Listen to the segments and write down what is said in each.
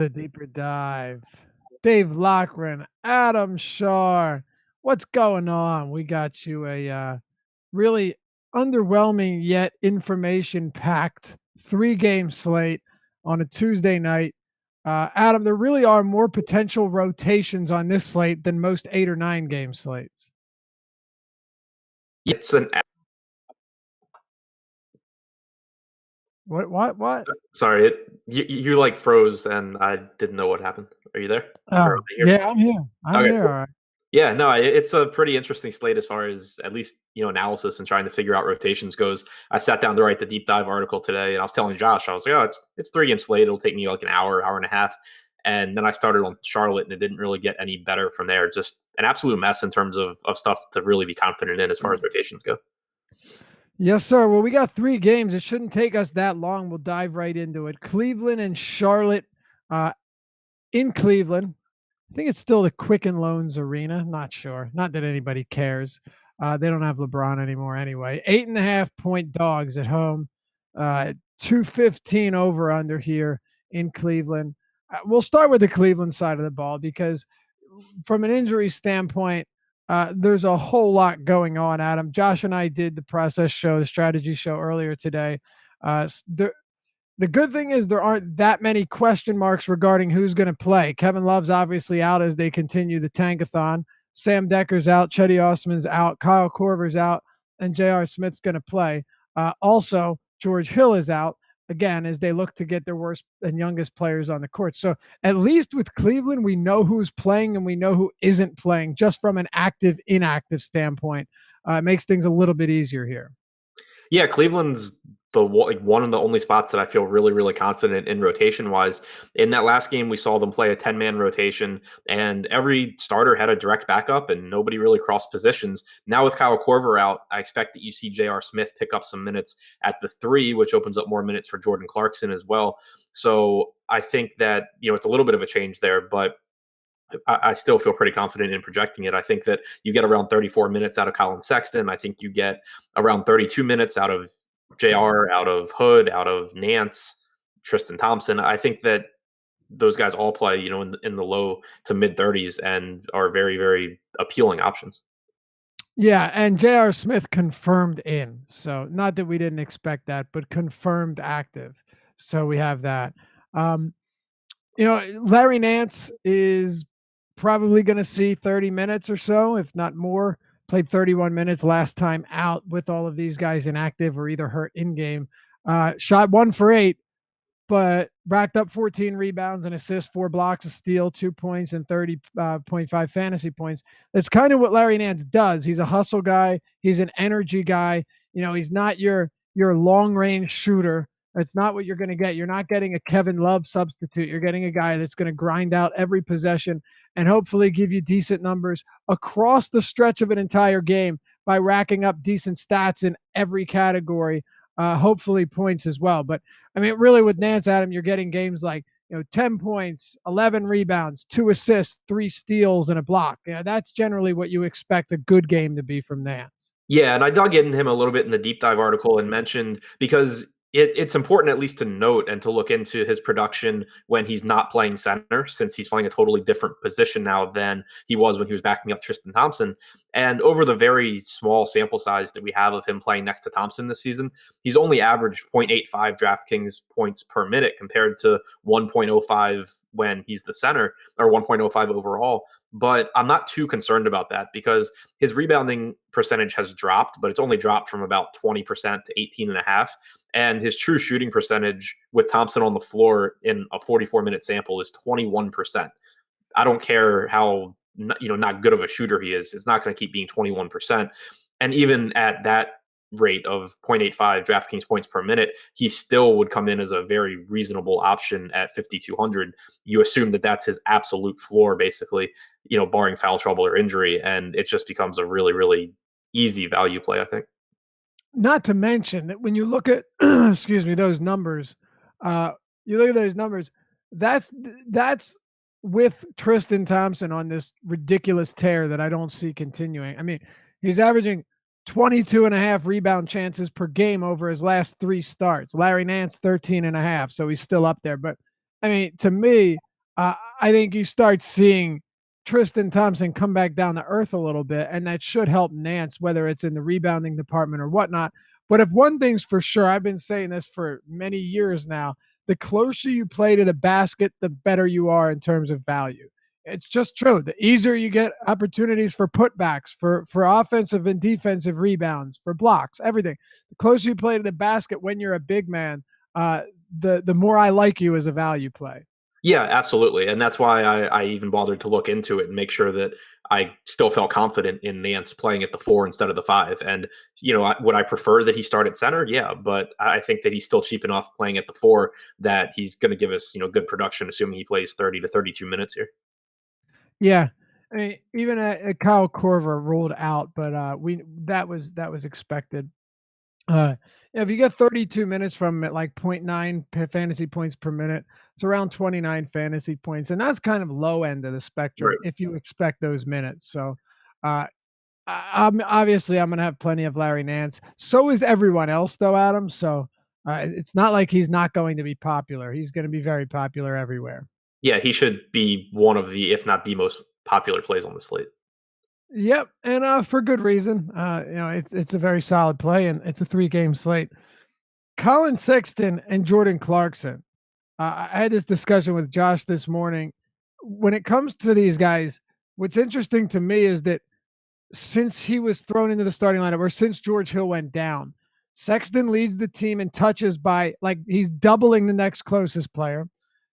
The deeper dive. Dave Lochran, Adam Shar. What's going on? We got you a really underwhelming yet information packed 3-game slate on a Tuesday night. Adam, there really are more potential rotations on this slate than most 8 or 9 game slates. It's an What? sorry, you like froze and I didn't know what happened. Are you there? Or am Oh, I here? yeah, I'm here. I'm Okay, here. cool. All right. Yeah, no, it's a pretty interesting slate as far as at least analysis and trying to figure out rotations goes. I sat down to write the deep dive article today, and I was telling Josh, I was like, "Oh, it's 3-game slate. It'll take me like an hour and a half." And then I started on Charlotte, and it didn't really get any better from there. Just an absolute mess in terms of stuff to really be confident in as far as rotations go. Yes, sir. Well, we got 3 games. It shouldn't take us that long. We'll dive right into it. Cleveland and Charlotte in Cleveland. I think it's still the Quicken Loans Arena. Not sure. Not that anybody cares. They don't have LeBron anymore anyway. 8.5-point dogs at home. 215 over under here in Cleveland. We'll start with the Cleveland side of the ball because from an injury standpoint, there's a whole lot going on, Adam. Josh and I did the process show, the strategy show earlier today. The good thing is there aren't that many question marks regarding who's going to play. Kevin Love's obviously out as they continue the tankathon. Sam Decker's out. Chetty Osman's out. Kyle Korver's out. And J.R. Smith's going to play. Also, George Hill is out, again, as they look to get their worst and youngest players on the court. So at least with Cleveland, we know who's playing and we know who isn't playing just from an active-inactive standpoint. It makes things a little bit easier here. Yeah, Cleveland's one of the only spots that I feel really, really confident in rotation wise. In that last game, we saw them play a 10-man rotation, and every starter had a direct backup, and nobody really crossed positions. Now with Kyle Korver out, I expect that you see J.R. Smith pick up some minutes at the 3, which opens up more minutes for Jordan Clarkson as well. So I think that it's a little bit of a change there, but I still feel pretty confident in projecting it. I think that you get around 34 minutes out of Colin Sexton. I think you get around 32 minutes out of JR, out of Hood, out of Nance, Tristan Thompson. I think that those guys all play, in the low to mid 30s and are very, very appealing options. Yeah, and J.R. Smith confirmed in. So not that we didn't expect that, but confirmed active. So we have that. Larry Nance is probably going to see 30 minutes or so, if not more. Played 31 minutes last time out with all of these guys inactive or either hurt in game. Shot 1 for 8, but racked up 14 rebounds and assists, 4 blocks, a steal, 2 points, and 30.5 fantasy points. That's kind of what Larry Nance does. He's a hustle guy. He's an energy guy. He's not your long-range shooter. That's not what you're going to get. You're not getting a Kevin Love substitute. You're getting a guy that's going to grind out every possession and hopefully give you decent numbers across the stretch of an entire game by racking up decent stats in every category, hopefully points as well. But, I mean, really with Nance, Adam, you're getting games like 10 points, 11 rebounds, 2 assists, 3 steals, and a block. That's generally what you expect a good game to be from Nance. Yeah, and I dug into him a little bit in the deep dive article and mentioned because it's important at least to note and to look into his production when he's not playing center, since he's playing a totally different position now than he was when he was backing up Tristan Thompson. And over the very small sample size that we have of him playing next to Thompson this season, he's only averaged 0.85 DraftKings points per minute compared to 1.05 when he's the center, or 1.05 overall. But I'm not too concerned about that because his rebounding percentage has dropped, but it's only dropped from about 20% to 18.5%. And his true shooting percentage with Thompson on the floor in a 44-minute sample is 21%. I don't care how not good of a shooter he is. It's not going to keep being 21%. And even at that rate of 0.85 DraftKings points per minute, he still would come in as a very reasonable option at 5,200. You assume that that's his absolute floor, basically, barring foul trouble or injury. And it just becomes a really, really easy value play, I think. Not to mention that when you look at, those numbers, that's with Tristan Thompson on this ridiculous tear that I don't see continuing. I mean, he's averaging 22.5 rebound chances per game over his last 3 starts. Larry Nance, 13.5, so he's still up there. But, I mean, to me, I think you start seeing Tristan Thompson come back down to earth a little bit, and that should help Nance, whether it's in the rebounding department or whatnot. But if one thing's for sure, I've been saying this for many years now, the closer you play to the basket, the better you are in terms of value. It's just true. The easier you get opportunities for putbacks, for offensive and defensive rebounds, for blocks, everything. The closer you play to the basket when you're a big man, the more I like you as a value play. Yeah, absolutely. And that's why I even bothered to look into it and make sure that I still felt confident in Nance playing at the 4 instead of the 5. And, would I prefer that he start at center? Yeah, but I think that he's still cheap enough playing at the 4 that he's going to give us, good production, assuming he plays 30 to 32 minutes here. Yeah. I mean, even Kyle Korver ruled out, but we that was expected. If you get 32 minutes from at like point 0.9 fantasy points per minute, it's around 29 fantasy points, and that's kind of low end of the spectrum Right. if you expect those minutes. So, uh, I'm obviously I'm gonna have plenty of Larry Nance. So is everyone else, though, Adam. So it's not like he's not going to be popular. He's going to be very popular everywhere. Yeah, he should be one of the, if not the most popular plays on the slate. Yep, and for good reason. It's a very solid play, and it's a 3-game slate. Colin Sexton and Jordan Clarkson. I had this discussion with Josh this morning. When it comes to these guys, what's interesting to me is that since he was thrown into the starting lineup, or since George Hill went down, Sexton leads the team in touches by like he's doubling the next closest player.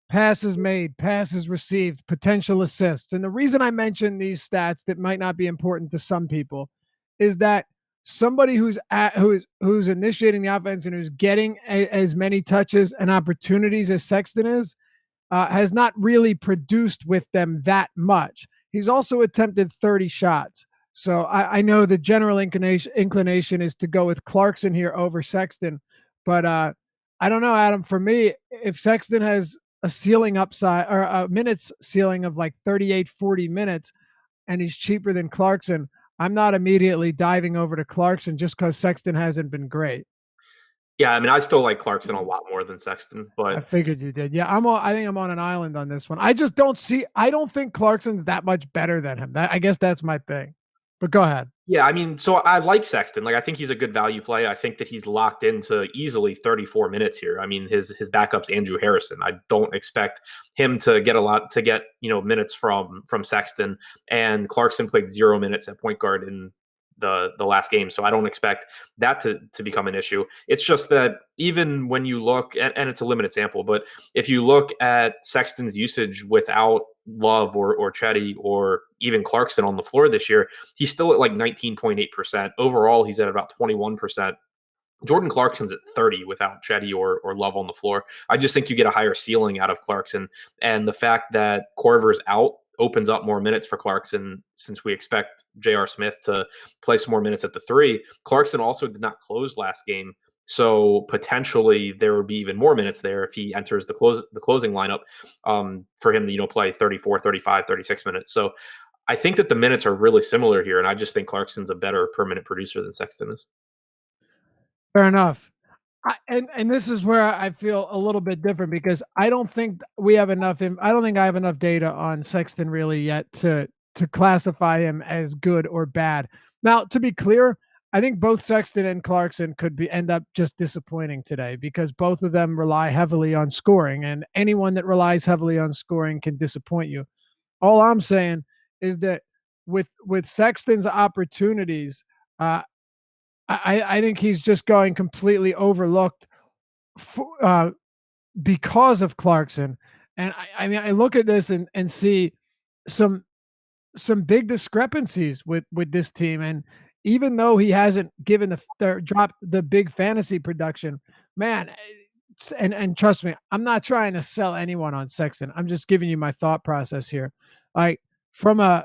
Passes made, passes received, potential assists. And the reason I mention these stats that might not be important to some people is that somebody who's initiating the offense and who's getting as many touches and opportunities as Sexton is has not really produced with them that much. He's also attempted 30 shots. So I know the general inclination is to go with Clarkson here over Sexton, but I don't know, Adam. For me, if Sexton has a ceiling upside or a minutes ceiling of like 38, 40 minutes, and he's cheaper than Clarkson, I'm not immediately diving over to Clarkson just because Sexton hasn't been great. Yeah, I mean, I still like Clarkson a lot more than Sexton, I but figured you did. Yeah, I think I'm on an island on this one. I don't think Clarkson's that much better than him. I guess that's my thing. But go ahead. yeah, I mean, so I like Sexton. Like, I think he's a good value play. I think that he's locked into easily 34 minutes here. I mean, his backup's Andrew Harrison. I don't expect him to get minutes from Sexton. And Clarkson played 0 minutes at point guard in the last game, so I don't expect that to become an issue. It's just that even when you look, and it's a limited sample, but if you look at Sexton's usage without Love or Chetty or even Clarkson on the floor this year, he's still at like 19.8%. Overall, he's at about 21%. Jordan Clarkson's at 30 without Chetty or Love on the floor. I just think you get a higher ceiling out of Clarkson. And the fact that Korver's out opens up more minutes for Clarkson since we expect J.R. Smith to play some more minutes at the 3. Clarkson also did not close last game. So potentially there would be even more minutes there if he enters the closing lineup for him to, play 34, 35, 36 minutes. So I think that the minutes are really similar here. And I just think Clarkson's a better per minute producer than Sexton is. Fair enough. And this is where I feel a little bit different because I don't think we have enough. I don't think I have enough data on Sexton really yet to classify him as good or bad. Now, to be clear, I think both Sexton and Clarkson could end up just disappointing today because both of them rely heavily on scoring, and anyone that relies heavily on scoring can disappoint you. All I'm saying is that with Sexton's opportunities, I think he's just going completely overlooked because of Clarkson. And I mean, I look at this and see some big discrepancies with this team. And even though he hasn't given dropped the big fantasy production, man, and trust me, I'm not trying to sell anyone on Sexton. I'm just giving you my thought process here. Like from a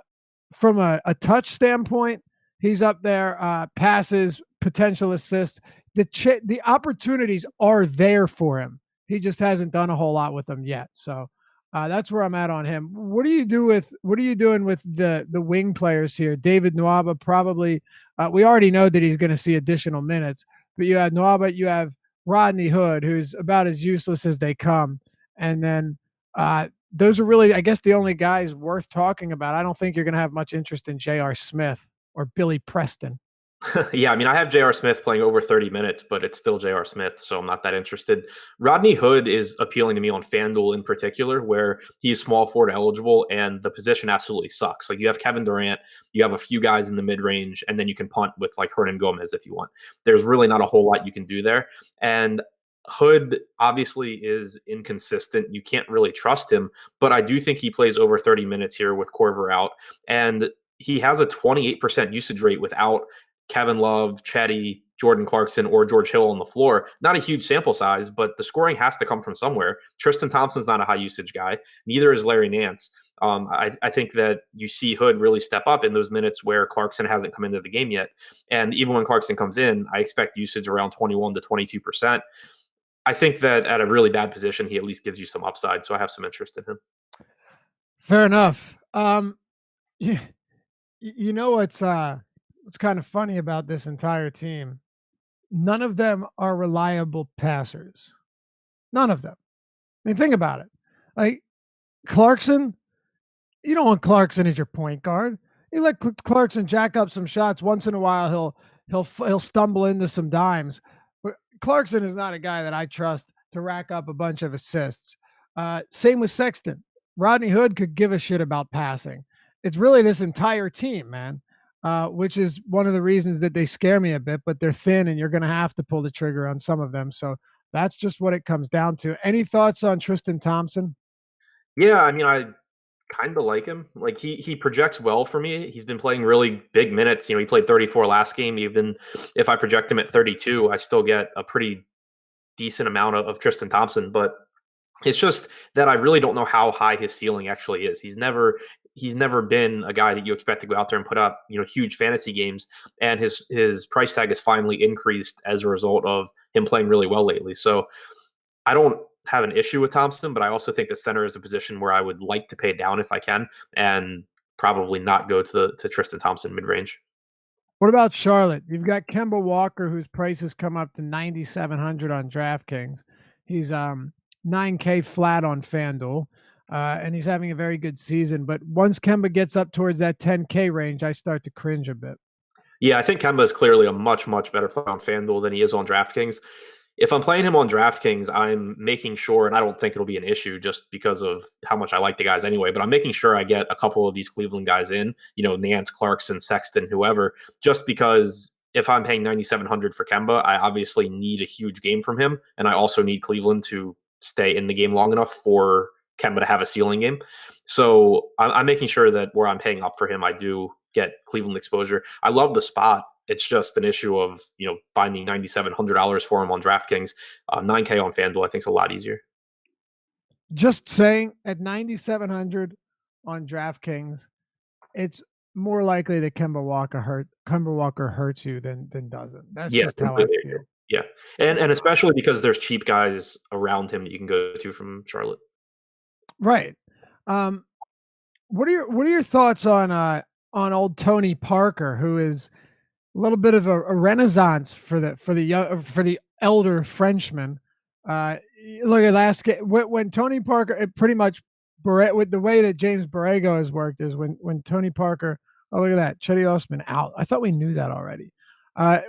touch standpoint, he's up there. Passes, potential assists. The opportunities are there for him. He just hasn't done a whole lot with them yet. So that's where I'm at on him. What are you doing with the wing players here? David Nwaba probably. We already know that he's going to see additional minutes, but you have Nwaba, you have Rodney Hood, who's about as useless as they come, and then those are really, I guess, the only guys worth talking about. I don't think you're going to have much interest in J.R. Smith or Billy Preston. Yeah, I mean, I have J.R. Smith playing over 30 minutes, but it's still J.R. Smith, so I'm not that interested. Rodney Hood is appealing to me on FanDuel in particular, where he's small forward eligible and the position absolutely sucks. Like, you have Kevin Durant, you have a few guys in the mid range, and then you can punt with like Hernan Gomez if you want. There's really not a whole lot you can do there. And Hood obviously is inconsistent. You can't really trust him, but I do think he plays over 30 minutes here with Corver out. And he has a 28% usage rate without Kevin Love, Chetty, Jordan Clarkson, or George Hill on the floor. Not a huge sample size, but the scoring has to come from somewhere. Tristan Thompson's not a high usage guy. Neither is Larry Nance. I think that you see Hood really step up in those minutes where Clarkson hasn't come into the game yet. And even when Clarkson comes in, I expect usage around 21 to 22%. I think that at a really bad position, he at least gives you some upside. So I have some interest in him. Fair enough. Yeah, you know what's kind of funny about this entire team? None of them are reliable passers. None of them. I mean, think about it. Like Clarkson, you don't want Clarkson as your point guard. You let Clarkson jack up some shots once in a while. He'll stumble into some dimes. But Clarkson is not a guy that I trust to rack up a bunch of assists. Same with Sexton. Rodney Hood could give a shit about passing. It's really this entire team, man, which is one of the reasons that they scare me a bit. But they're thin, and you're going to have to pull the trigger on some of them. So that's just what it comes down to. Any thoughts on Tristan Thompson? Yeah, I mean, I kind of like him. Like he projects well for me. He's been playing really big minutes. You know, he played 34 last game. Even if I project him at 32, I still get a pretty decent amount of Tristan Thompson. But it's just that I really don't know how high his ceiling actually is. He's never been a guy that you expect to go out there and put up, huge fantasy games. And his price tag has finally increased as a result of him playing really well lately. So I don't have an issue with Thompson, but I also think the center is a position where I would like to pay down if I can, and probably not go to Tristan Thompson mid range. What about Charlotte? You've got Kemba Walker, whose price has come up to 9,700 on DraftKings. He's 9K flat on FanDuel, and he's having a very good season. But once Kemba gets up towards that 10K range, I start to cringe a bit. Yeah, I think Kemba is clearly a much, much better player on FanDuel than he is on DraftKings. If I'm playing him on DraftKings, I'm making sure, and I don't think it'll be an issue just because of how much I like the guys anyway, but I'm making sure I get a couple of these Cleveland guys in, Nance, Clarkson, Sexton, whoever, just because if I'm paying 9,700 for Kemba, I obviously need a huge game from him. And I also need Cleveland to stay in the game long enough for Kemba to have a ceiling game. So I'm making sure that where I'm paying up for him, I do get Cleveland exposure. I love the spot. It's just an issue of finding $9,700 for him on DraftKings. 9K on FanDuel, I think, is a lot easier. Just saying, at 9,700 on DraftKings, it's more likely that Kemba Walker hurts you than doesn't. That's just how I feel. Yeah, and especially because there's cheap guys around him that you can go to from Charlotte. Right. What are your thoughts on old Tony Parker, who is a little bit of a renaissance for the elder Frenchman? Look at last game when Tony Parker, it pretty much with the way that James Borrego has worked is when Tony Parker. Oh, look at that, Chetty Osman out. I thought we knew that already.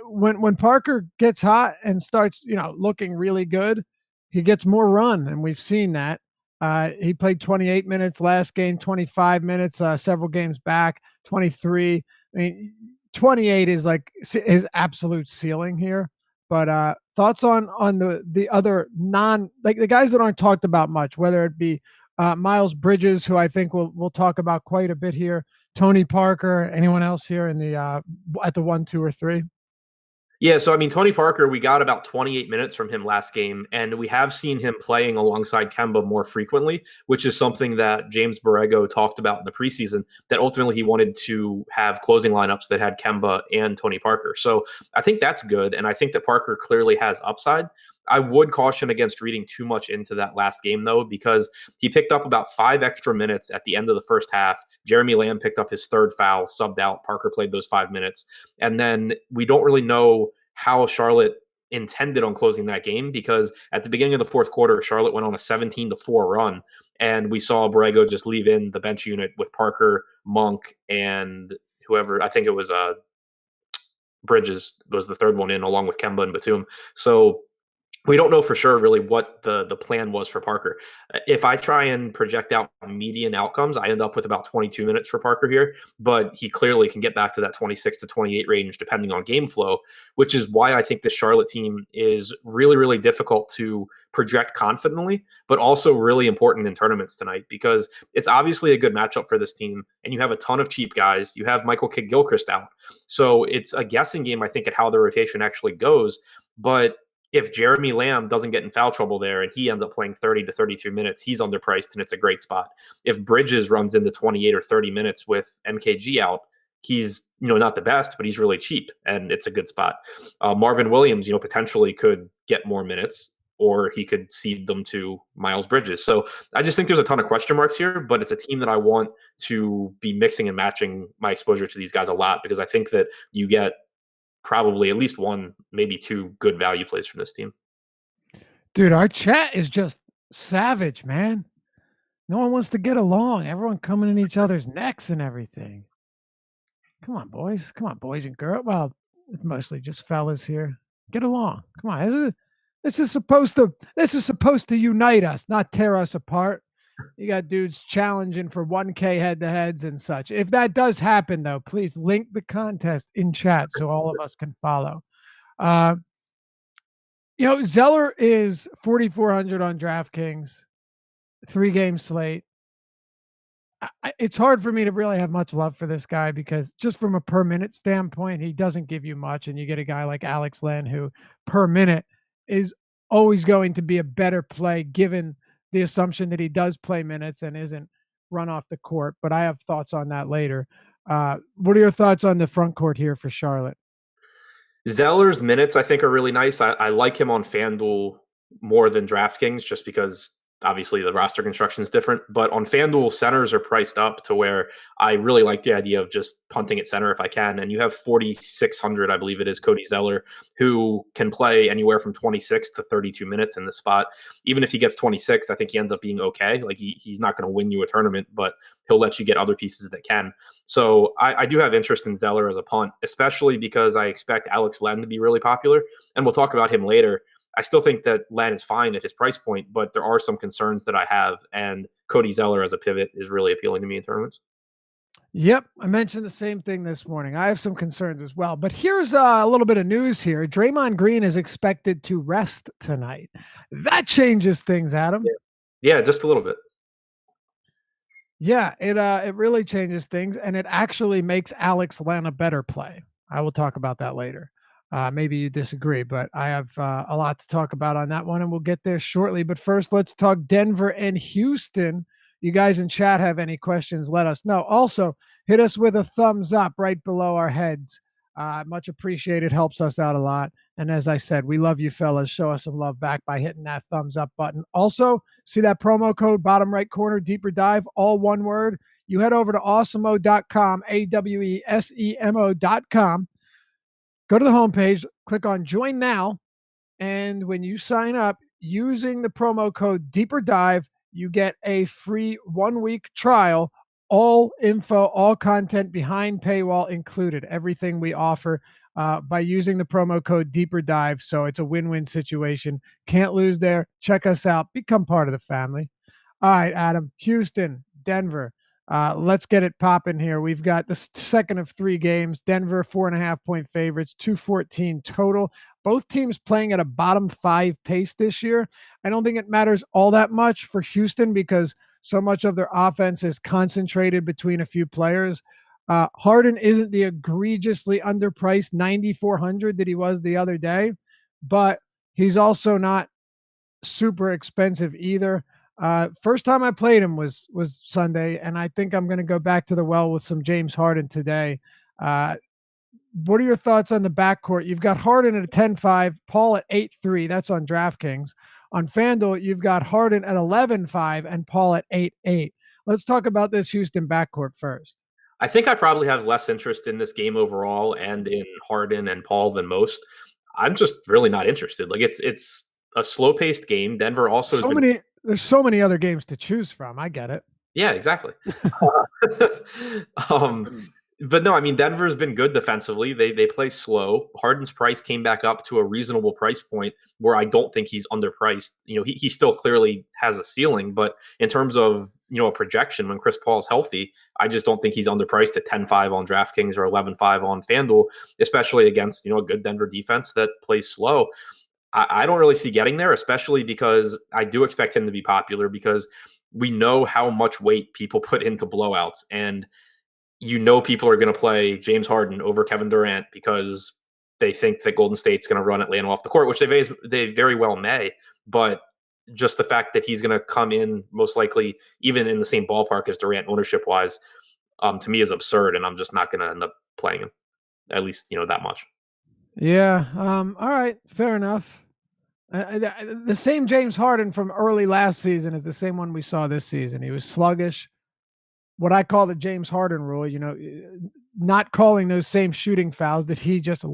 When Parker gets hot and starts looking really good, he gets more run, and we've seen that. He played 28 minutes last game, 25 minutes several games back, 23. I mean, 28 is like his absolute ceiling here. But thoughts on the other like the guys that aren't talked about much, whether it be Miles Bridges, who I think we'll talk about quite a bit here, Tony Parker, anyone else here in the at the 1, 2, or 3? Yeah, so I mean, Tony Parker, we got about 28 minutes from him last game, and we have seen him playing alongside Kemba more frequently, which is something that James Borrego talked about in the preseason, that ultimately he wanted to have closing lineups that had Kemba and Tony Parker. So I think that's good, and I think that Parker clearly has upside. I would caution against reading too much into that last game, though, because he picked up about 5 extra minutes at the end of the first half. Jeremy Lamb picked up his third foul, subbed out. Parker played those 5 minutes. And then we don't really know how Charlotte intended on closing that game, because at the beginning of the fourth quarter, Charlotte went on a 17-4 run, and we saw Borrego just leave in the bench unit with Parker, Monk, and whoever. I think it was Bridges was the third one in, along with Kemba and Batum. So we don't know for sure really what the plan was for Parker. If I try and project out median outcomes, I end up with about 22 minutes for Parker here, but he clearly can get back to that 26 to 28 range depending on game flow, which is why I think the Charlotte team is really, really difficult to project confidently, but also really important in tournaments tonight, because it's obviously a good matchup for this team, and you have a ton of cheap guys. You have Michael Kidd-Gilchrist out. So it's a guessing game, I think, at how the rotation actually goes. But if Jeremy Lamb doesn't get in foul trouble there and he ends up playing 30 to 32 minutes, he's underpriced and it's a great spot. If Bridges runs into 28 or 30 minutes with MKG out, he's not the best, but he's really cheap and it's a good spot. Marvin Williams, potentially could get more minutes, or he could cede them to Miles Bridges. So I just think there's a ton of question marks here, but it's a team that I want to be mixing and matching my exposure to these guys a lot, because I think that you get probably at least one, maybe two good value plays from this team. Dude, our chat is just savage, man. No one wants to get along. Everyone coming in each other's necks and everything. Come on, boys. Come on, boys and girls. Well, it's mostly just fellas here. Get along. Come on. This is supposed to unite us, not tear us apart. You got dudes challenging for 1K head-to-heads and such. If that does happen, though, please link the contest in chat so all of us can follow. Zeller is 4,400 on DraftKings, 3-game slate. It's hard for me to really have much love for this guy, because just from a per minute standpoint, he doesn't give you much. And you get a guy like Alex Len, who per minute is always going to be a better play, given the assumption that he does play minutes and isn't run off the court. But I have thoughts on that later. What are your thoughts on the front court here for Charlotte? Zeller's minutes, I think, are really nice. I like him on FanDuel more than DraftKings, just because obviously the roster construction is different. But on FanDuel, centers are priced up to where I really like the idea of just punting at center if I can. And you have 4,600, I believe it is, Cody Zeller, who can play anywhere from 26 to 32 minutes in the spot. Even if he gets 26, I think he ends up being okay. Like he's not going to win you a tournament, but he'll let you get other pieces that can. So I do have interest in Zeller as a punt, especially because I expect Alex Len to be really popular. And we'll talk about him later. I still think that Len is fine at his price point, but there are some concerns that I have, and Cody Zeller as a pivot is really appealing to me in tournaments. Yep, I mentioned the same thing this morning. I have some concerns as well, but here's a little bit of news here. Draymond Green is expected to rest tonight. That changes things, Adam. Yeah, just a little bit. Yeah, it really changes things, and it actually makes Alex Len a better play. I will talk about that later. Maybe you disagree, but I have a lot to talk about on that one, and we'll get there shortly. But first, let's talk Denver and Houston. You guys in chat have any questions, let us know. Also, hit us with a thumbs up right below our heads. Much appreciated. Helps us out a lot. And as I said, we love you fellas. Show us some love back by hitting that thumbs up button. Also, see that promo code, bottom right corner, deeper dive, all one word. You head over to awesemo.com, AWESEMO.com. Go to the homepage, click on Join Now, and when you sign up using the promo code Deeper Dive, you get a free 1-week trial. All info, all content behind paywall included. Everything we offer by using the promo code Deeper Dive. So it's a win-win situation. Can't lose there. Check us out. Become part of the family. All right, Adam. Houston, Denver. Let's get it popping here. We've got the second of 3 games. Denver, 4.5-point favorites, 214 total. Both teams playing at a bottom 5 pace this year. I don't think it matters all that much for Houston, because so much of their offense is concentrated between a few players. Harden isn't the egregiously underpriced 9,400 that he was the other day, but he's also not super expensive either. First time I played him was Sunday, and I think I'm going to go back to the well with some James Harden today. What are your thoughts on the backcourt? You've got Harden at a 10.5, Paul at 8.3. That's on DraftKings. On FanDuel, you've got Harden at 11.5 and Paul at 8.8. Let's talk about this Houston backcourt first. I think I probably have less interest in this game overall and in Harden and Paul than most. I'm just really not interested. Like it's a slow paced game. Denver also has So been many there's so many other games to choose from. I get it. yeah, exactly. Uh, um, but no, I mean Denver's been good defensively. They play slow. Harden's price came back up to a reasonable price point where I don't think he's underpriced. He still clearly has a ceiling, but in terms of a projection when Chris Paul's healthy, I just don't think he's underpriced at 10-5 on DraftKings or 11-5 on FanDuel, especially against a good Denver defense that plays slow. I don't really see getting there, especially because I do expect him to be popular because we know how much weight people put into blowouts. And people are going to play James Harden over Kevin Durant because they think that Golden State's going to run Atlanta off the court, which they very well may. But just the fact that he's going to come in most likely even in the same ballpark as Durant ownership wise, to me is absurd. And I'm just not going to end up playing him, at least, that much. Yeah. All right. Fair enough. The same James Harden from early last season is the same one we saw this season. He was sluggish. What I call the James Harden rule, not calling those same shooting fouls that he just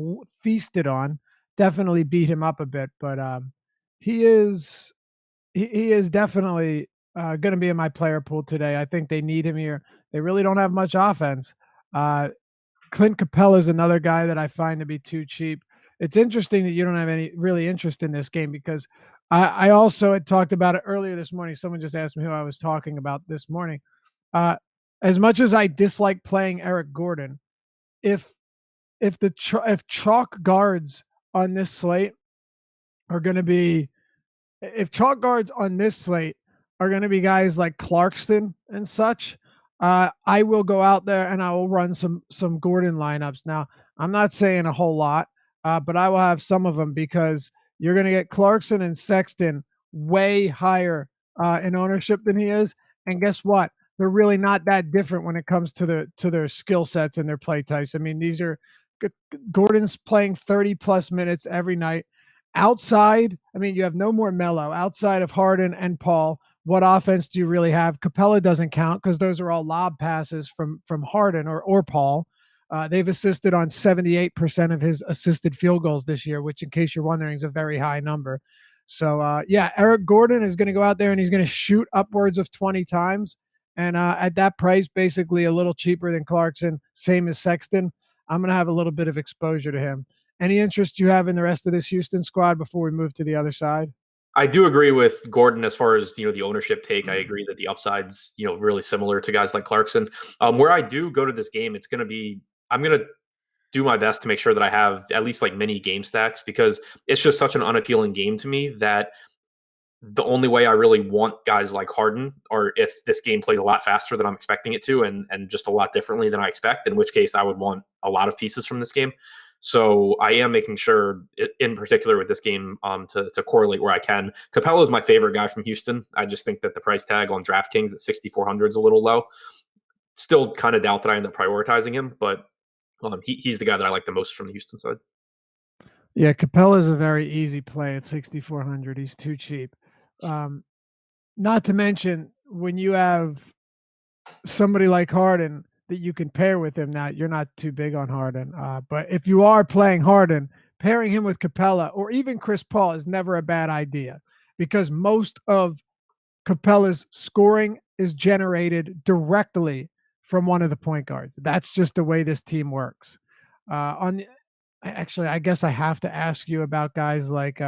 feasted on, definitely beat him up a bit. But he is definitely going to be in my player pool today. I think they need him here. They really don't have much offense. Clint Capella is another guy that I find to be too cheap. It's interesting that you don't have any really interest in this game because I also had talked about it earlier this morning. Someone just asked me who I was talking about this morning. As much as I dislike playing Eric Gordon, if chalk guards on this slate are going to be if chalk guards on this slate are going to be guys like Clarkson and such, I will go out there and I will run some Gordon lineups. Now, I'm not saying a whole lot, but I will have some of them because you're going to get Clarkson and Sexton way higher in ownership than he is. And guess what? They're really not that different when it comes to their skill sets and their play types. I mean, these are Gordon's playing 30 plus minutes every night. Outside, I mean, you have no more Melo. Outside of Harden and Paul, what offense do you really have? Capella doesn't count because those are all lob passes from Harden or Paul. They've assisted on 78% of his assisted field goals this year, which, in case you're wondering, is a very high number. So, Eric Gordon is going to go out there and he's going to shoot upwards of 20 times. And at that price, basically a little cheaper than Clarkson, same as Sexton, I'm going to have a little bit of exposure to him. Any interest you have in the rest of this Houston squad before we move to the other side? I do agree with Gordon as far as the ownership take. I agree that the upside's really similar to guys like Clarkson. Where I do go to this game, I'm going to do my best to make sure that I have at least like mini game stacks because it's just such an unappealing game to me that the only way I really want guys like Harden, or if this game plays a lot faster than I'm expecting it to, and just a lot differently than I expect, in which case I would want a lot of pieces from this game. So I am making sure, in particular with this game, to correlate where I can. Capella is my favorite guy from Houston. I just think that the price tag on DraftKings at 6,400 is a little low. Still kind of doubt that I end up prioritizing him, but he's the guy that I like the most from the Houston side. Yeah, Capella is a very easy play at 6,400. He's too cheap. Not to mention when you have somebody like Harden that you can pair with him. Now, you're not too big on Harden, but if you are playing Harden, pairing him with Capella or even Chris Paul is never a bad idea because most of Capella's scoring is generated directly from one of the point guards. That's just the way this team works. Actually, I guess I have to ask you about guys like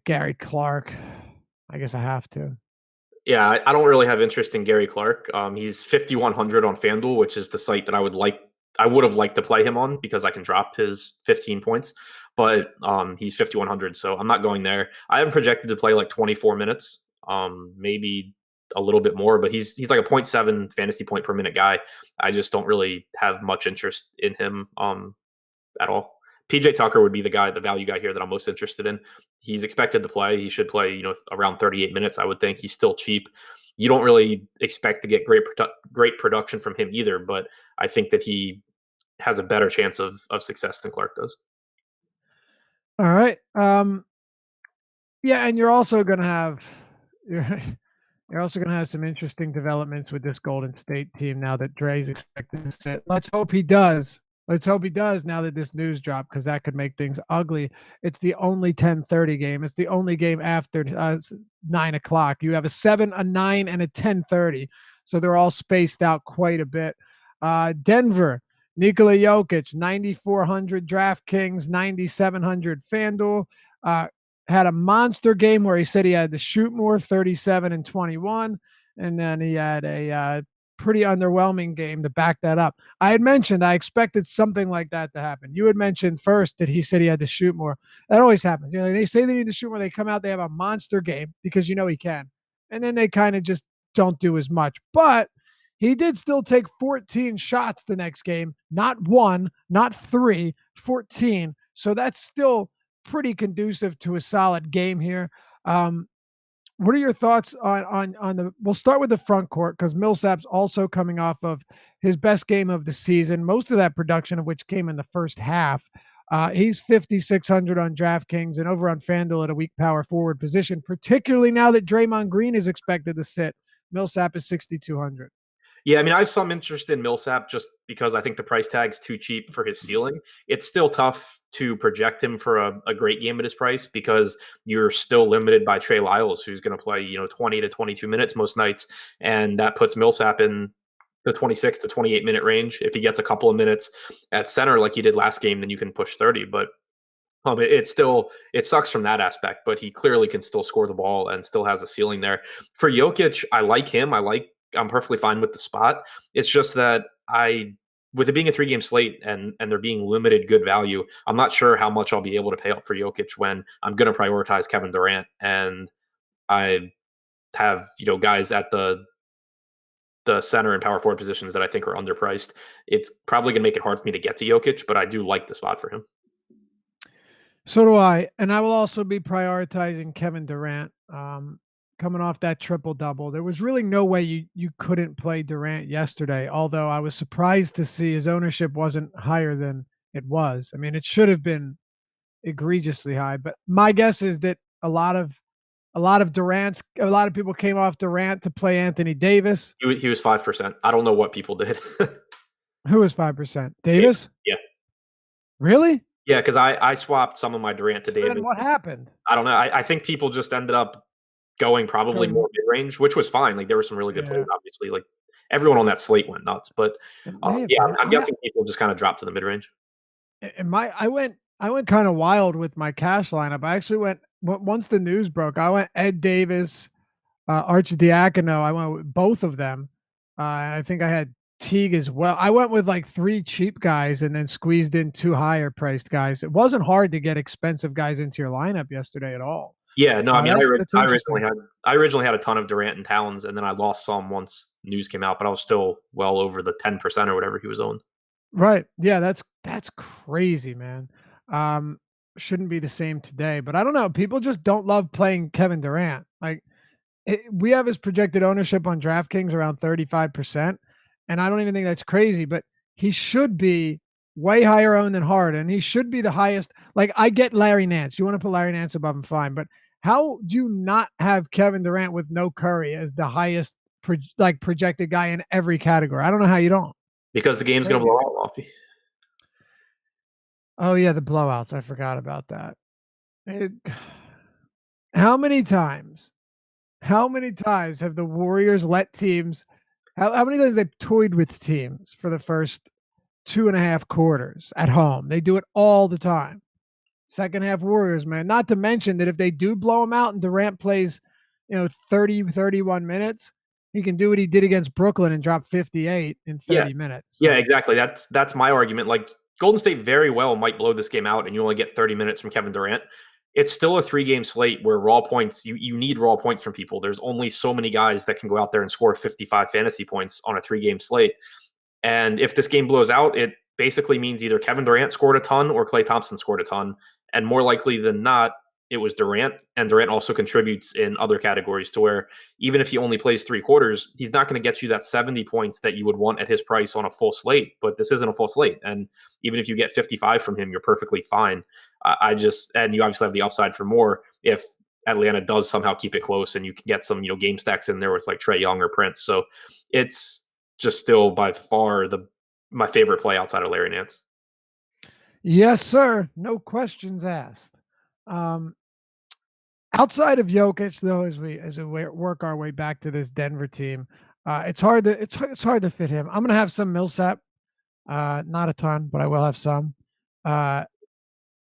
Gary Clark. I guess I have to. Yeah, I don't really have interest in Gary Clark. He's 5,100 on FanDuel, which is the site that I would have liked to play him on because I can drop his 15 points, but he's 5,100, so I'm not going there. I haven't projected to play like 24 minutes, maybe a little bit more, but he's like a 0.7 fantasy point per minute guy. I just don't really have much interest in him at all. PJ Tucker would be the value guy here that I'm most interested in. He's expected to play. He should play, around 38 minutes, I would think. He's still cheap. You don't really expect to get great production from him either, but I think that he has a better chance of success than Clark does. All right. Yeah, and you're also going to have you're also going to have some interesting developments with this Golden State team now that Dre's expected to sit. Let's hope he does. Let's hope he does now that this news dropped, because that could make things ugly. It's the only 10:30 game. It's the only game after 9 o'clock. You have a 7, a 9, and a 10:30. So they're all spaced out quite a bit. Denver, Nikola Jokic, 9,400 DraftKings, 9,700 FanDuel. Had a monster game where he said he had to shoot more, 37 and 21. And then he had a pretty underwhelming game to back that up. I had mentioned I expected something like that to happen. You had mentioned first that he said he had to shoot more. That always happens. They say they need to shoot more. They come out, they have a monster game because he can. And then they kind of just don't do as much. But he did still take 14 shots the next game, not one, not three, 14. So that's still pretty conducive to a solid game here. What are your thoughts on the? We'll start with the front court, because Millsap's also coming off of his best game of the season, most of that production of which came in the first half. He's 5,600 on DraftKings and over on FanDuel at a weak power forward position, particularly now that Draymond Green is expected to sit. Millsap is 6,200. Yeah, I mean, I have some interest in Millsap just because I think the price tag's too cheap for his ceiling. It's still tough to project him for a great game at his price because you're still limited by Trey Lyles, who's going to play 20 to 22 minutes most nights, and that puts Millsap in the 26 to 28 minute range. If he gets a couple of minutes at center like he did last game, then you can push 30. But it sucks from that aspect, but he clearly can still score the ball and still has a ceiling there. For Jokic, I like him. I'm perfectly fine with the spot. It's just that with it being a 3-game slate and there being limited good value, I'm not sure how much I'll be able to pay up for Jokic when I'm going to prioritize Kevin Durant, and I have guys at the center and power forward positions that I think are underpriced. It's probably going to make it hard for me to get to Jokic, but I do like the spot for him. So do I, and I will also be prioritizing Kevin Durant. Coming off that triple double, there was really no way you couldn't play Durant yesterday. Although I was surprised to see his ownership wasn't higher than it was. I mean, it should have been egregiously high. But my guess is that a lot of people came off Durant to play Anthony Davis. He was 5%. I don't know what people did. Who was 5%? Davis? Yeah. Really? Yeah, because I swapped some of my Durant to Davis. Then what happened? I don't know. I think people just ended up going probably more mid-range, which was fine. Like there were some really good plays, obviously. Like everyone on that slate went nuts, but I'm guessing people just kind of dropped to the mid-range. And I went kind of wild with my cash lineup. I actually went once the news broke. I went Ed Davis, Arcidiacono. I went with both of them. And I think I had Teague as well. I went with like 3 cheap guys and then squeezed in 2 higher priced guys. It wasn't hard to get expensive guys into your lineup yesterday at all. Yeah, no, I mean, I originally had a ton of Durant and Towns, and then I lost some once news came out, but I was still well over the 10% or whatever he was owned. Right. Yeah, that's crazy, man. Shouldn't be the same today, but I don't know. People just don't love playing Kevin Durant. Like we have his projected ownership on DraftKings around 35%, and I don't even think that's crazy, but he should be way higher owned than Harden. He should be the highest. Like I get Larry Nance. You want to put Larry Nance above him, fine, but how do you not have Kevin Durant with no Curry as the highest projected guy in every category? I don't know how you don't. Because the game's going to blow out, Lofty. Oh, yeah, the blowouts. I forgot about that. How many times have the Warriors let teams – how many times they've toyed with teams for the first 2.5 quarters at home? They do it all the time. Second half Warriors, man. Not to mention that if they do blow them out and Durant plays, 30, 31 minutes, he can do what he did against Brooklyn and drop 58 in 30 minutes. Yeah, exactly. That's my argument. Like Golden State very well might blow this game out and you only get 30 minutes from Kevin Durant. It's still a 3-game slate where raw points, you need raw points from people. There's only so many guys that can go out there and score 55 fantasy points on a 3-game slate. And if this game blows out, it basically means either Kevin Durant scored a ton or Klay Thompson scored a ton. And more likely than not, it was Durant. And Durant also contributes in other categories to where even if he only plays 3 quarters, he's not going to get you that 70 points that you would want at his price on a full slate. But this isn't a full slate. And even if you get 55 from him, you're perfectly fine. And you obviously have the upside for more if Atlanta does somehow keep it close and you can get some, game stacks in there with like Trae Young or Prince. So it's just still by far my favorite play outside of Larry Nance. Yes, sir. No questions asked. Um, Outside of Jokic, though, as we work our way back to this Denver team, it's hard to fit him. I'm gonna have some Millsap, not a ton, but I will have some. Uh,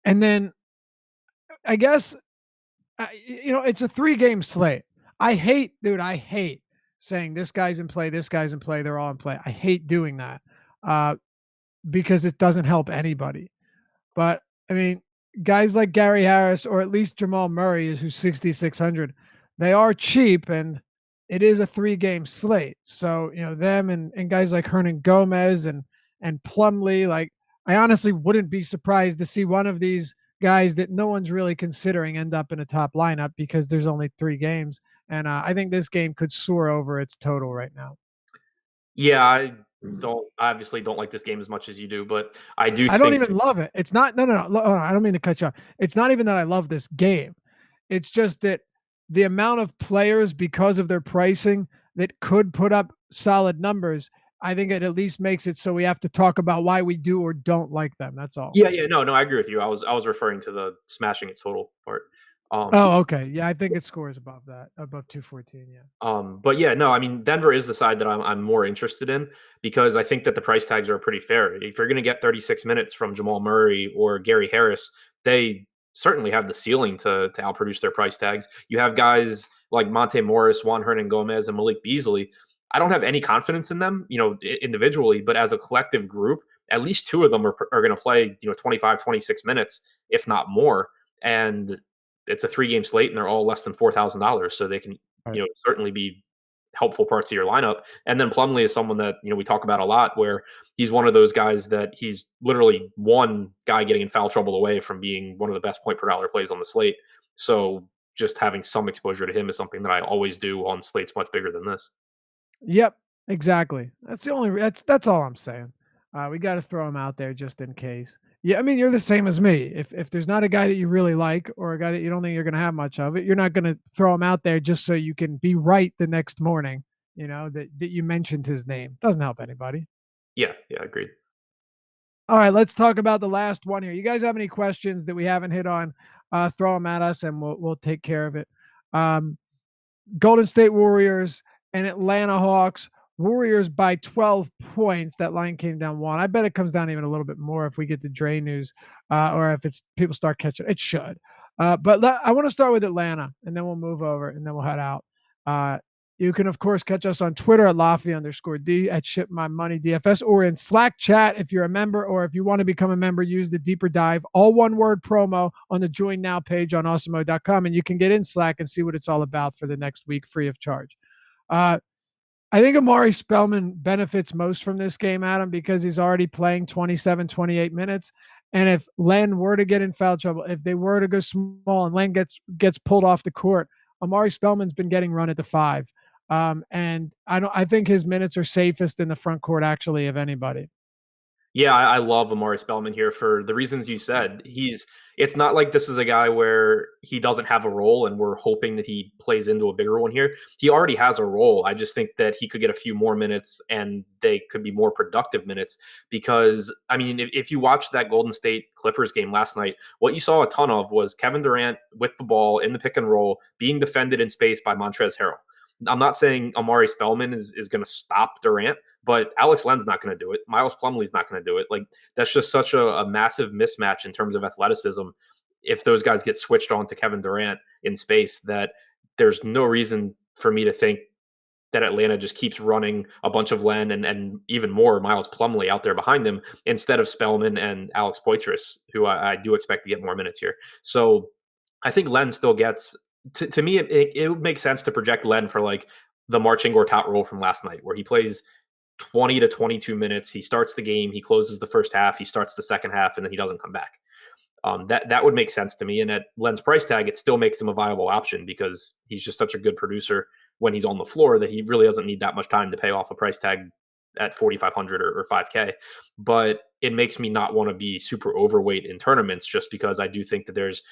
and then I guess it's a 3-game slate. I hate saying this guy's in play, this guy's in play, they're all in play. I hate doing that uh, because it doesn't help anybody. But I mean, guys like Gary Harris or at least Jamal Murray is who's 6,600. They are cheap and it is a 3-game slate. So, them and guys like Hernan Gomez and Plumlee, like I honestly wouldn't be surprised to see one of these guys that no one's really considering end up in a top lineup because there's only 3 games. And I think this game could soar over its total right now. Yeah, I don't obviously don't like this game as much as you do, but I do I don't think even love it. It's not no, no, no. I don't mean to cut you off. It's not even that I love this game. It's just that the amount of players because of their pricing that could put up solid numbers, I think it at least makes it so we have to talk about why we do or don't like them. That's all. yeah, no, I agree with you. I was referring to the smashing its total part. Oh, okay. Yeah, I think it scores above that, above 214. Yeah. But yeah, no, I mean Denver is the side that I'm more interested in because I think that the price tags are pretty fair. If you're going to get 36 minutes from Jamal Murray or Gary Harris, they certainly have the ceiling to outproduce their price tags. You have guys like Monte Morris, Juan Hernan Gomez, and Malik Beasley. I don't have any confidence in them, individually, but as a collective group, at least two of them are going to play, 25, 26 minutes, if not more. And it's a 3-game slate and they're all less than $4,000. So they can Right. certainly be helpful parts of your lineup. And then Plumlee is someone that we talk about a lot, where he's one of those guys that he's literally one guy getting in foul trouble away from being one of the best point per dollar plays on the slate. So just having some exposure to him is something that I always do on slates much bigger than this. Yep, exactly. That's all I'm saying. We got to throw him out there just in case. Yeah, I mean you're the same as me. If there's not a guy that you really like or a guy that you don't think you're going to have much of it, you're not going to throw him out there just so you can be right the next morning. That you mentioned his name doesn't help anybody. Yeah, agreed. All right, let's talk about the last one here. You guys have any questions that we haven't hit on? Throw them at us, and we'll take care of it. Um, Golden State Warriors and Atlanta Hawks. Warriors by 12 points. That line came down 1. I bet it comes down even a little bit more if we get the Dre news, or if it's people start catching. It should. But I want to start with Atlanta, and then we'll move over, and then we'll head out. You can, of course, catch us on Twitter at Laffy_D, at Ship My Money DFS, or in Slack chat if you're a member, or if you want to become a member, use the Deeper Dive, all one word promo on the Join Now page on awesemo.com, and you can get in Slack and see what it's all about for the next week free of charge. I think Amari Spellman benefits most from this game, Adam, because he's already playing 27, 28 minutes. And if Len were to get in foul trouble, if they were to go small and Len gets pulled off the court, Amari Spellman's been getting run at the 5. And I think his minutes are safest in the front court, actually, of anybody. Yeah, I love Amari Spellman here for the reasons you said. It's not like this is a guy where he doesn't have a role and we're hoping that he plays into a bigger one here. He already has a role. I just think that he could get a few more minutes and they could be more productive minutes because, I mean, if you watched that Golden State Clippers game last night, what you saw a ton of was Kevin Durant with the ball in the pick and roll being defended in space by Montrezl Harrell. I'm not saying Amari Spellman is going to stop Durant, but Alex Len's not going to do it. Miles Plumlee's not going to do it. Like that's just such a massive mismatch in terms of athleticism. If those guys get switched on to Kevin Durant in space, that there's no reason for me to think that Atlanta just keeps running a bunch of Len and even more Miles Plumlee out there behind them instead of Spellman and Alex Poitras, who I do expect to get more minutes here. So I think Len still gets to me. It would make sense to project Len for like the marching or top role from last night, where he plays 20 to 22 minutes. He starts the game, he closes the first half, he starts the second half, and then he doesn't come back. That would make sense to me. And at Len's price tag, it still makes him a viable option because he's just such a good producer when he's on the floor that he really doesn't need that much time to pay off a price tag at 4,500 or 5K. But it makes me not want to be super overweight in tournaments just because I do think that there's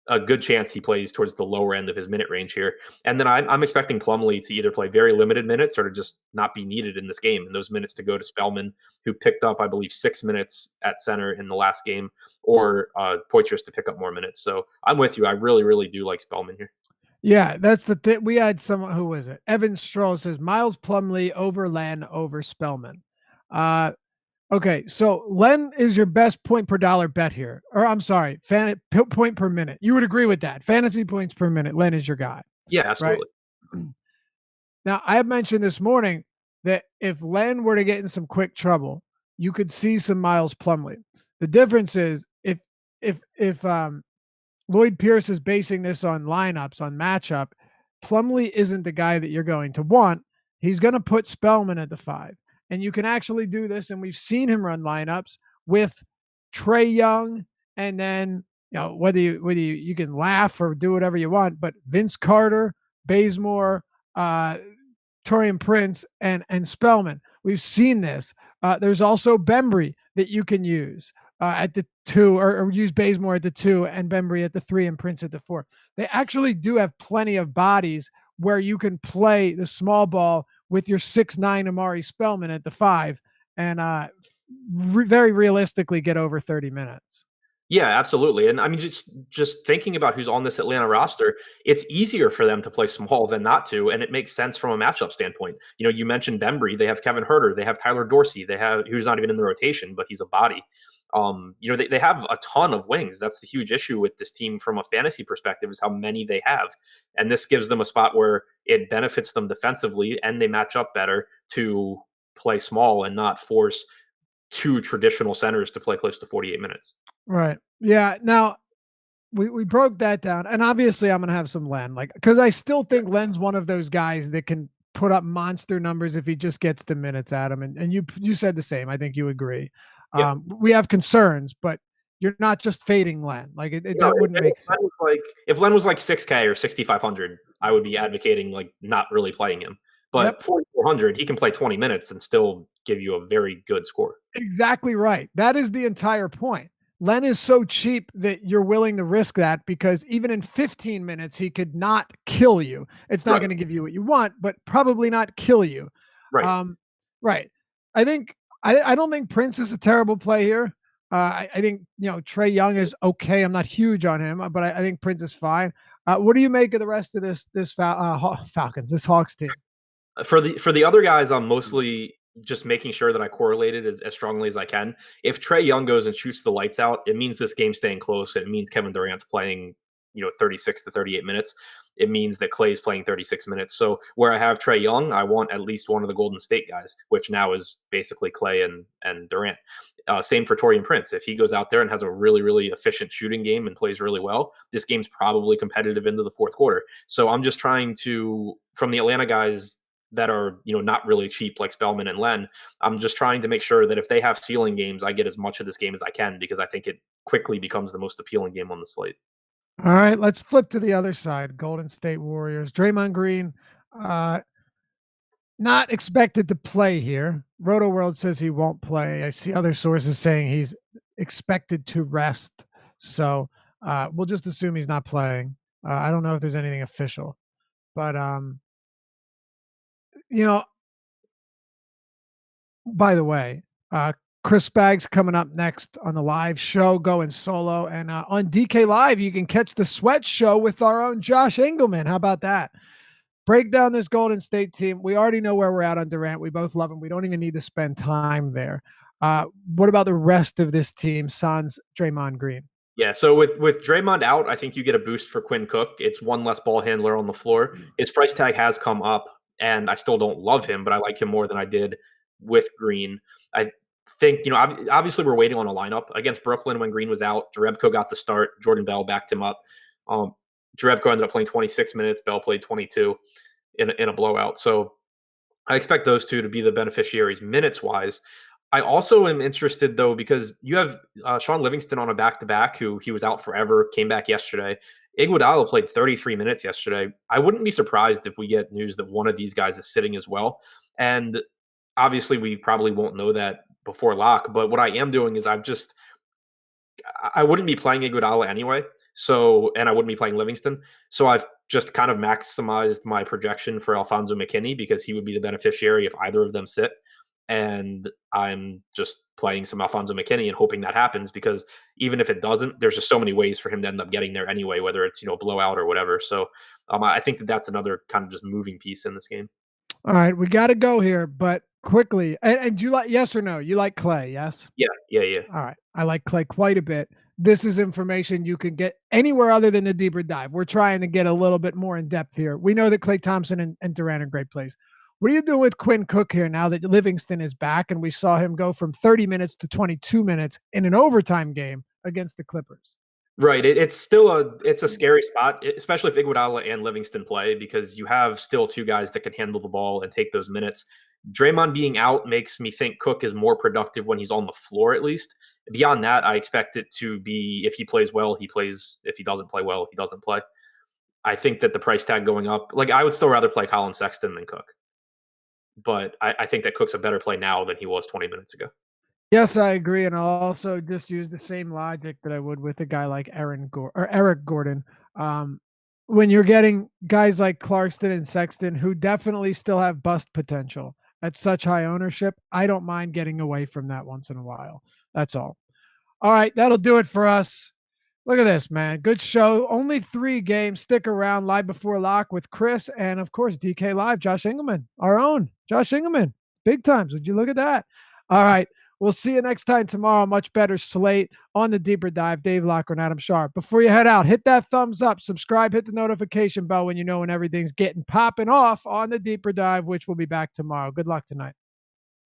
a good chance he plays towards the lower end of his minute range here. And then I'm expecting Plumlee to either play very limited minutes or to just not be needed in this game. And those minutes to go to Spellman, who picked up, I believe, 6 minutes at center in the last game, or Poitras to pick up more minutes. So I'm with you. I really, really do like Spellman here. Yeah, that's the thing. We had someone, who was it? Evan Stroll says Miles Plumlee over Len over Spellman. Okay, so Len is your best point per dollar bet here. Or I'm sorry, point per minute. You would agree with that. Fantasy points per minute. Len is your guy, Yeah, right? absolutely. Now, I have mentioned this morning that if Len were to get in some quick trouble, you could see some Miles Plumlee. The difference is if Lloyd Pierce is basing this on lineups, on matchup, Plumlee isn't the guy that you're going to want. He's going to put Spellman at the 5. And you can actually do this, and we've seen him run lineups with Trae Young, and then whether you can laugh or do whatever you want, but Vince Carter, Bazemore, Taurean Prince, and Spellman. We've seen this. There's also Bembry that you can use at the 2, or use Bazemore at the 2 and Bembry at the 3 and Prince at the 4. They actually do have plenty of bodies where you can play the small ball with your 6'9" Amari Spellman at the 5 and very realistically get over 30 minutes. Yeah, absolutely. And I mean, just thinking about who's on this Atlanta roster, it's easier for them to play small than not to, and it makes sense from a matchup standpoint. You mentioned Bembry. They have Kevin Herter. They have Tyler Dorsey. They have, who's not even in the rotation, but he's a body. They have a ton of wings. That's the huge issue with this team from a fantasy perspective, is how many they have. And this gives them a spot where it benefits them defensively, and they match up better to play small and not force two traditional centers to play close to 48 minutes. Right. Yeah. Now we broke that down, and obviously I'm gonna have some Len, because I still think Len's one of those guys that can put up monster numbers if he just gets the minutes at him. And you said the same. I think you agree. Yeah. We have concerns, but you're not just fading Len. That wouldn't make sense. If Len was like 6K or 6,500, I would be advocating not really playing him. But 4,400, he can play 20 minutes and still give you a very good score. Exactly right. That is the entire point. Len is so cheap that you're willing to risk that, because even in 15 minutes, he could not kill you. It's not going to give you what you want, but probably not kill you. Right. Right. I don't think Prince is a terrible play here. I think, Trae Young is okay. I'm not huge on him, but I think Prince is fine. What do you make of the rest of this Falcons, this Hawks team? For the other guys, I'm mostly just making sure that I correlated as strongly as I can. If Trae Young goes and shoots the lights out, it means this game's staying close. It means Kevin Durant's playing, 36 to 38 minutes. It means that Clay's playing 36 minutes. So where I have Trae Young, I want at least one of the Golden State guys, which now is basically Clay and Durant. Same for Taurean Prince. If he goes out there and has a really, really efficient shooting game and plays really well, this game's probably competitive into the fourth quarter. So I'm just trying to, from the Atlanta guys that are not really cheap like Spellman and Len, I'm just trying to make sure that if they have ceiling games, I get as much of this game as I can, because I think it quickly becomes the most appealing game on the slate. All right, let's flip to the other side. Golden State Warriors. Draymond Green, not expected to play here. Roto World says he won't play. I see other sources saying he's expected to rest. So we'll just assume he's not playing. I don't know if there's anything official, but by the way, Chris Spags coming up next on the live show, going solo. And on DK Live, you can catch the Sweat Show with our own Josh Engelman. How about that? Break down this Golden State team. We already know where we're at on Durant. We both love him. We don't even need to spend time there. What about the rest of this team? Sans Draymond Green. Yeah, so with Draymond out, I think you get a boost for Quinn Cook. It's one less ball handler on the floor. His price tag has come up, and I still don't love him, but I like him more than I did with Green. I think, obviously we're waiting on a lineup. Against Brooklyn when Green was out, Jerebko got the start. Jordan Bell backed him up. Jerebko ended up playing 26 minutes. Bell played 22 in a blowout. So I expect those two to be the beneficiaries minutes-wise. I also am interested, though, because you have Sean Livingston on a back-to-back, who he was out forever, came back yesterday. Iguodala played 33 minutes yesterday. I wouldn't be surprised if we get news that one of these guys is sitting as well. And obviously we probably won't know that before lock, but what I am doing is I wouldn't be playing Iguodala anyway. So, and I wouldn't be playing Livingston. So I've just kind of maximized my projection for Alfonso McKinney because he would be the beneficiary if either of them sit. And I'm just playing some Alfonso McKinney and hoping that happens because even if it doesn't, there's just so many ways for him to end up getting there anyway, whether it's, blowout or whatever. So I think that that's another kind of just moving piece in this game. All right, we got to go here, but quickly. And do you like, yes or no? You like Clay? Yes. Yeah, yeah, yeah. All right, I like Clay quite a bit. This is information you can get anywhere other than the deeper dive. We're trying to get a little bit more in depth here. We know that Klay Thompson and Durant are great plays. What are you doing with Quinn Cook here now that Livingston is back and we saw him go from 30 minutes to 22 minutes in an overtime game against the Clippers? Right. It's still a scary spot, especially if Iguodala and Livingston play, because you have still two guys that can handle the ball and take those minutes. Draymond being out makes me think Cook is more productive when he's on the floor, at least. Beyond that, I expect it to be if he plays well, he plays. If he doesn't play well, he doesn't play. I think that the price tag going up, like I would still rather play Colin Sexton than Cook, but I think that Cook's a better play now than he was 20 minutes ago. Yes, I agree, and I'll also just use the same logic that I would with a guy like Eric Gordon. Um, when you're getting guys like Clarkson and Sexton who definitely still have bust potential at such high ownership, I don't mind getting away from that once in a while. That's all. All right, that'll do it for us. Look at this, man. Good show. Only 3 games. Stick around. Live Before Lock with Chris and, of course, DK Live, Josh Engelman, our own Josh Engelman. Big times. Would you look at that? All right. We'll see you next time tomorrow. Much better slate on the deeper dive. Dave Locker and Adam Sharp. Before you head out, hit that thumbs up, subscribe, hit the notification bell when you know when everything's getting popping off on the deeper dive, which will be back tomorrow. Good luck tonight.